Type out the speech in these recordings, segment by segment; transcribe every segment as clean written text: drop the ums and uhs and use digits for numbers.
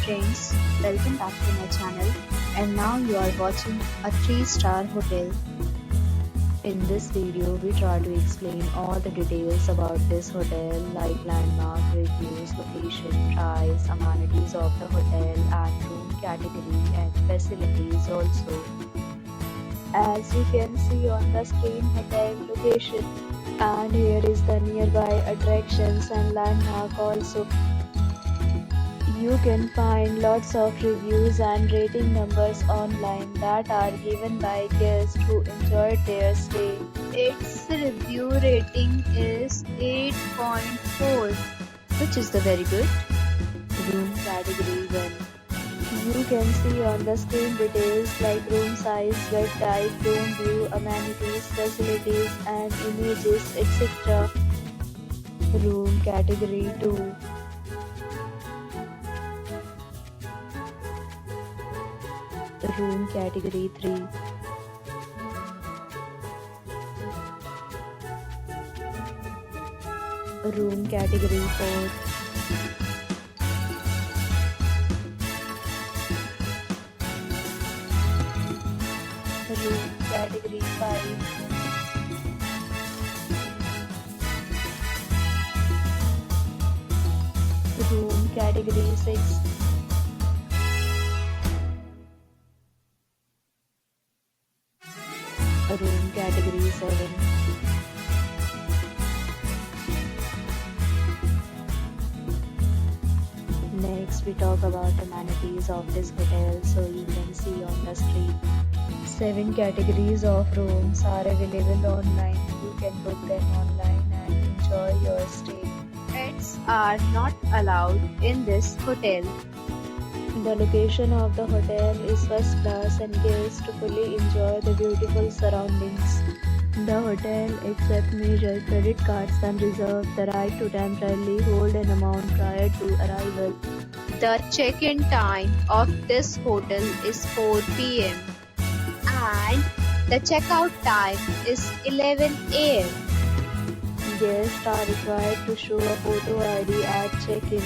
friends, welcome back to my channel, and now you are watching a 3-star hotel. In this video we try to explain all the details about this hotel like landmark, reviews, location, price, amenities of the hotel and room category and facilities also. As you can see on the screen, hotel location, and here is the nearby attractions and landmark also. You can find lots of reviews and rating numbers online that are given by guests who enjoyed their stay. Its review rating is 8.4, which is the very good. Room category 1. You can see on the screen details like room size, bed type, room view, amenities, facilities and images, etc. Room category 2. Room category 3. Room category 4. Room category 5. Room category 6. Room category 7. Next we talk about amenities of this hotel, so you can see on the screen. 7 categories of rooms are available online. You can book them online and enjoy your stay. Pets are not allowed in this hotel. The location of the hotel is first class and guests fully enjoy the beautiful surroundings. The hotel accepts major credit cards and reserves the right to temporarily hold an amount prior to arrival. The check-in time of this hotel is 4 p.m. and the checkout time is 11 a.m. Guests are required to show a photo ID at check-in.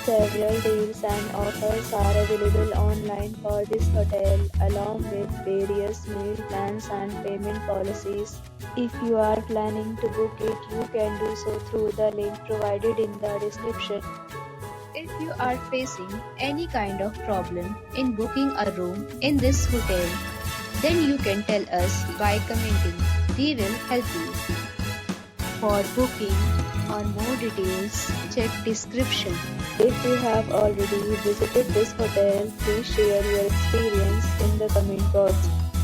Several deals and offers are available online for this hotel, along with various meal plans and payment policies. If you are planning to book it, you can do so through the link provided in the description. If you are facing any kind of problem in booking a room in this hotel, then you can tell us by commenting. We will help you. For booking or more details, check description. If you have already visited this hotel, please share your experience in the comment box.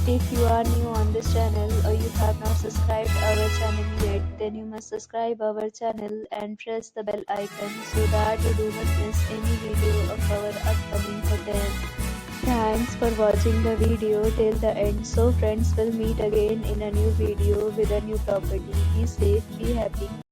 If you are new on this channel or you have not subscribed our channel yet, then you must subscribe our channel and press the bell icon so that you do not miss any video of our upcoming hotel. Thanks for watching the video till the end. So friends, will meet again in a new video with a new property. Be safe, be happy.